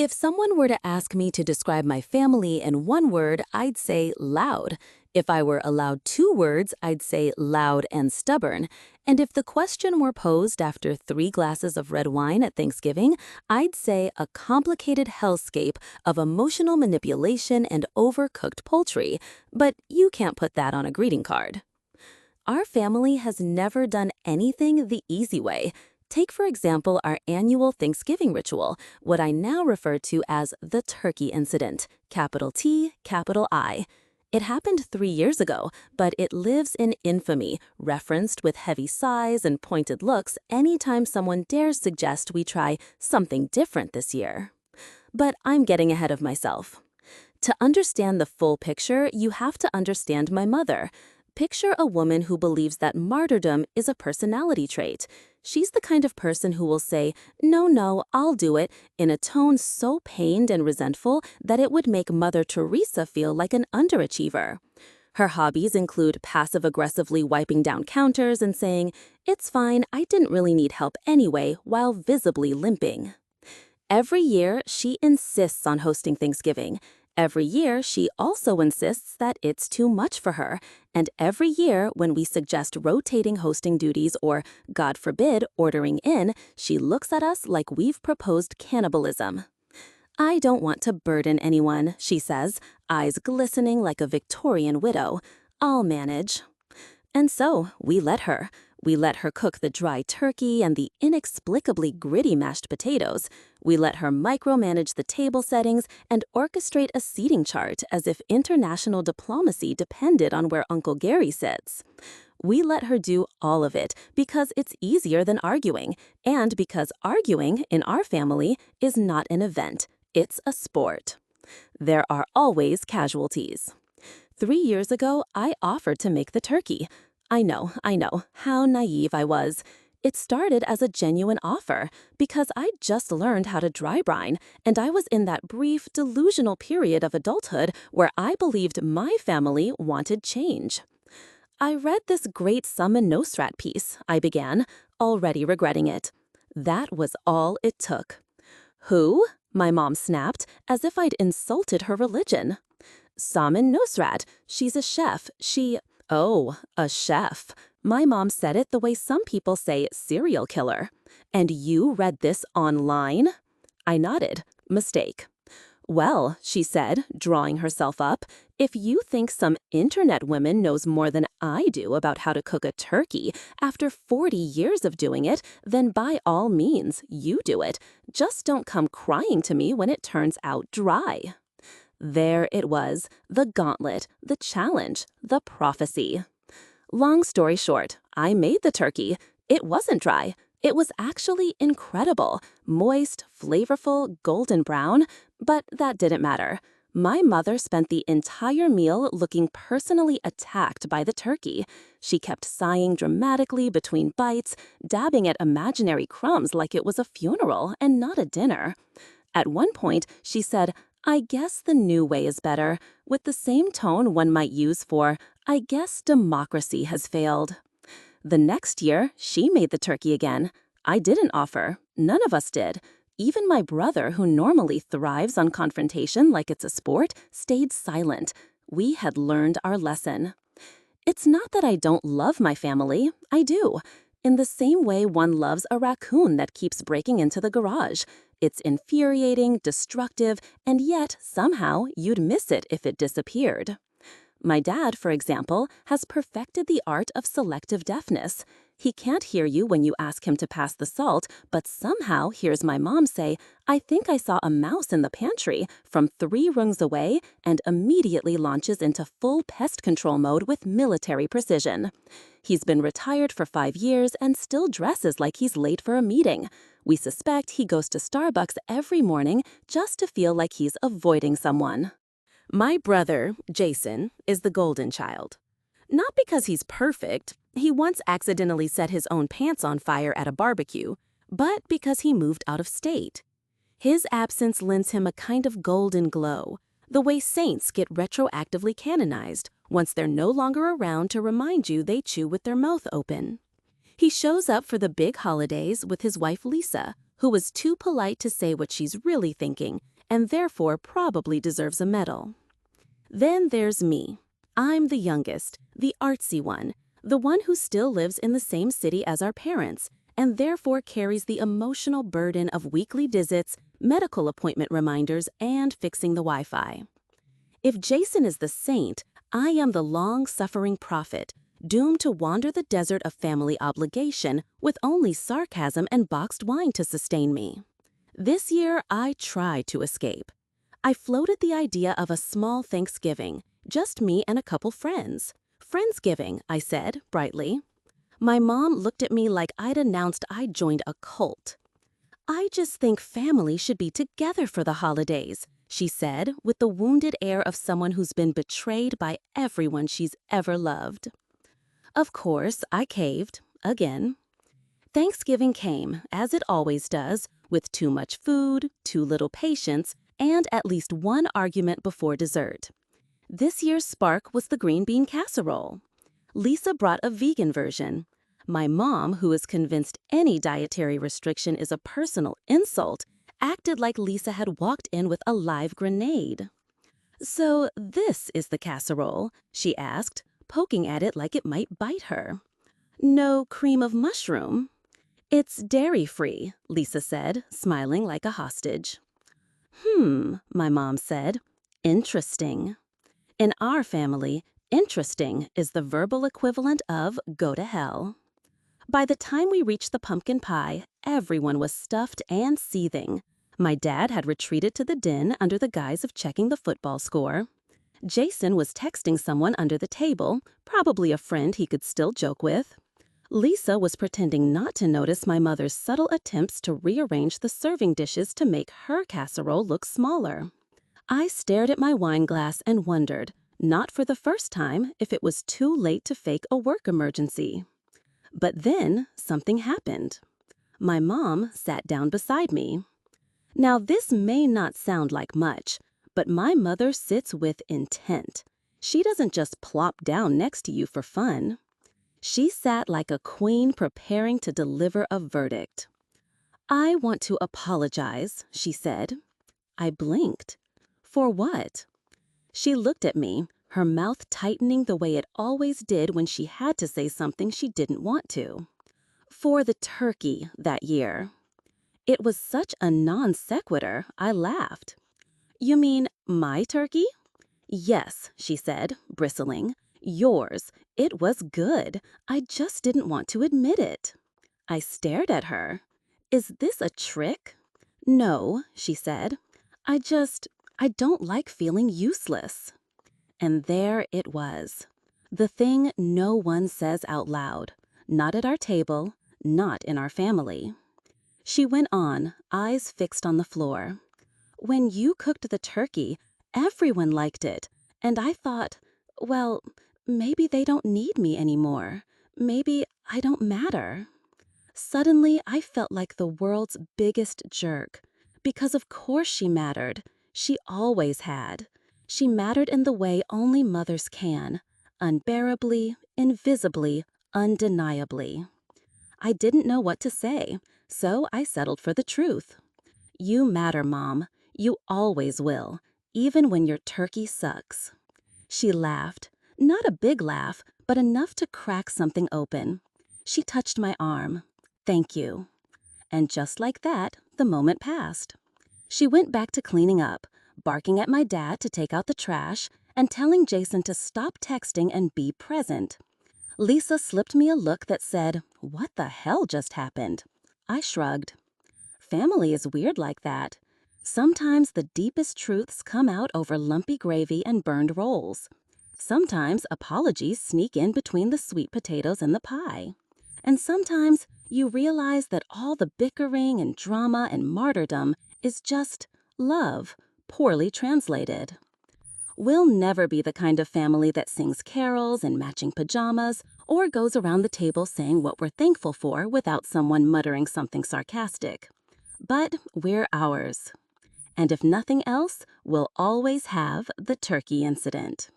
If someone were to ask me to describe my family in one word, I'd say loud. If I were allowed two words, I'd say loud and stubborn. And if the question were posed after 3 glasses of red wine at Thanksgiving, I'd say a complicated hellscape of emotional manipulation and overcooked poultry. But you can't put that on a greeting card. Our family has never done anything the easy way. Take, for example, our annual Thanksgiving ritual, what I now refer to as the turkey incident, capital T, capital I. It happened 3 years ago, but it lives in infamy, referenced with heavy sighs and pointed looks anytime someone dares suggest we try something different this year. But I'm getting ahead of myself. To understand the full picture, you have to understand my mother. Picture a woman who believes that martyrdom is a personality trait. She's the kind of person who will say, "No, I'll do it," in a tone so pained and resentful that it would make Mother Teresa feel like an underachiever. Her hobbies include passive-aggressively wiping down counters and saying, "It's fine, I didn't really need help anyway," while visibly limping. Every year, she insists on hosting Thanksgiving. Every year, she also insists that it's too much for her. And every year, when we suggest rotating hosting duties or, God forbid, ordering in, she looks at us like we've proposed cannibalism. "I don't want to burden anyone," she says, eyes glistening like a Victorian widow. "I'll manage." And so, we let her. We let her cook the dry turkey and the inexplicably gritty mashed potatoes. We let her micromanage the table settings and orchestrate a seating chart as if international diplomacy depended on where Uncle Gary sits. We let her do all of it because it's easier than arguing, and because arguing, in our family, is not an event. It's a sport. There are always casualties. 3 years ago, I offered to make the turkey. I know, how naive I was. It started as a genuine offer because I'd just learned how to dry brine, and I was in that brief, delusional period of adulthood where I believed my family wanted change. "I read this great Summon Nostrat piece," I began, already regretting it. That was all it took. "Who?" my mom snapped, as if I'd insulted her religion. "Samin Nosrat. She's a chef. Oh, a chef. My mom said it the way some people say serial killer. "And you read this online?" I nodded. Mistake. "Well," she said, drawing herself up, "if you think some internet woman knows more than I do about how to cook a turkey after 40 years of doing it, then by all means, you do it. Just don't come crying to me when it turns out dry." There it was, the gauntlet, the challenge, the prophecy. Long story short, I made the turkey. It wasn't dry. It was actually incredible, moist, flavorful, golden brown, but that didn't matter. My mother spent the entire meal looking personally attacked by the turkey. She kept sighing dramatically between bites, dabbing at imaginary crumbs like it was a funeral and not a dinner. At one point, she said, "I guess the new way is better," with the same tone one might use for, "I guess democracy has failed." The next year, she made the turkey again. I didn't offer. None of us did. Even my brother, who normally thrives on confrontation like it's a sport, stayed silent. We had learned our lesson. It's not that I don't love my family. I do. In the same way one loves a raccoon that keeps breaking into the garage. It's infuriating, destructive, and yet, somehow, you'd miss it if it disappeared. My dad, for example, has perfected the art of selective deafness. He can't hear you when you ask him to pass the salt, but somehow hears my mom say, "I think I saw a mouse in the pantry," from 3 rooms away, and immediately launches into full pest control mode with military precision. He's been retired for 5 years and still dresses like he's late for a meeting. We suspect he goes to Starbucks every morning just to feel like he's avoiding someone. My brother, Jason, is the golden child. Not because he's perfect, he once accidentally set his own pants on fire at a barbecue, but because he moved out of state. His absence lends him a kind of golden glow, the way saints get retroactively canonized once they're no longer around to remind you they chew with their mouth open. He shows up for the big holidays with his wife Lisa, who was too polite to say what she's really thinking, and therefore probably deserves a medal. Then there's me. I'm the youngest, the artsy one, the one who still lives in the same city as our parents, and therefore carries the emotional burden of weekly visits, medical appointment reminders, and fixing the Wi-Fi. If Jason is the saint, I am the long-suffering prophet, doomed to wander the desert of family obligation with only sarcasm and boxed wine to sustain me. This year, I tried to escape. I floated the idea of a small Thanksgiving, just me and a couple friends. Friendsgiving, I said, brightly. My mom looked at me like I'd announced I'd joined a cult. I just think family should be together for the holidays, she said, with the wounded air of someone who's been betrayed by everyone she's ever loved. Of course, I caved, again. Thanksgiving came, as it always does, with too much food, too little patience, and at least one argument before dessert. This year's spark was the green bean casserole. Lisa brought a vegan version. My mom, who is convinced any dietary restriction is a personal insult, acted like Lisa had walked in with a live grenade. "So this is the casserole?" she asked, poking at it like it might bite her. "No cream of mushroom?" "It's dairy-free," Lisa said, smiling like a hostage. My mom said. "Interesting." In our family, interesting is the verbal equivalent of go to hell. By the time we reached the pumpkin pie, everyone was stuffed and seething. My dad had retreated to the den under the guise of checking the football score. Jason was texting someone under the table, probably a friend he could still joke with. Lisa was pretending not to notice my mother's subtle attempts to rearrange the serving dishes to make her casserole look smaller. I stared at my wine glass and wondered, not for the first time, if it was too late to fake a work emergency. But then something happened. My mom sat down beside me. Now, this may not sound like much, but my mother sits with intent. She doesn't just plop down next to you for fun. She sat like a queen preparing to deliver a verdict. "I want to apologize," she said. I blinked. For what? She looked at me, her mouth tightening the way it always did when she had to say something she didn't want to. "For the turkey that year." It was such a non sequitur, I laughed. "You mean my turkey?" "Yes," she said, bristling. "Yours. It was good. I just didn't want to admit it." I stared at her. "Is this a trick?" "No," she said. I don't like feeling useless." And there it was. The thing no one says out loud. Not at our table, not in our family. She went on, eyes fixed on the floor. "When you cooked the turkey, everyone liked it. And I thought, well, maybe they don't need me anymore. Maybe I don't matter." Suddenly, I felt like the world's biggest jerk. Because of course she mattered. She always had. She mattered in the way only mothers can. Unbearably, invisibly, undeniably. I didn't know what to say, so I settled for the truth. "You matter, Mom. You always will, even when your turkey sucks." She laughed. Not a big laugh, but enough to crack something open. She touched my arm. "Thank you." And just like that, the moment passed. She went back to cleaning up, barking at my dad to take out the trash, and telling Jason to stop texting and be present. Lisa slipped me a look that said, "What the hell just happened?" I shrugged. Family is weird like that. Sometimes the deepest truths come out over lumpy gravy and burned rolls. Sometimes apologies sneak in between the sweet potatoes and the pie. And sometimes you realize that all the bickering and drama and martyrdom is just love, poorly translated. We'll never be the kind of family that sings carols in matching pajamas or goes around the table saying what we're thankful for without someone muttering something sarcastic. But we're ours. And if nothing else, we'll always have the turkey incident.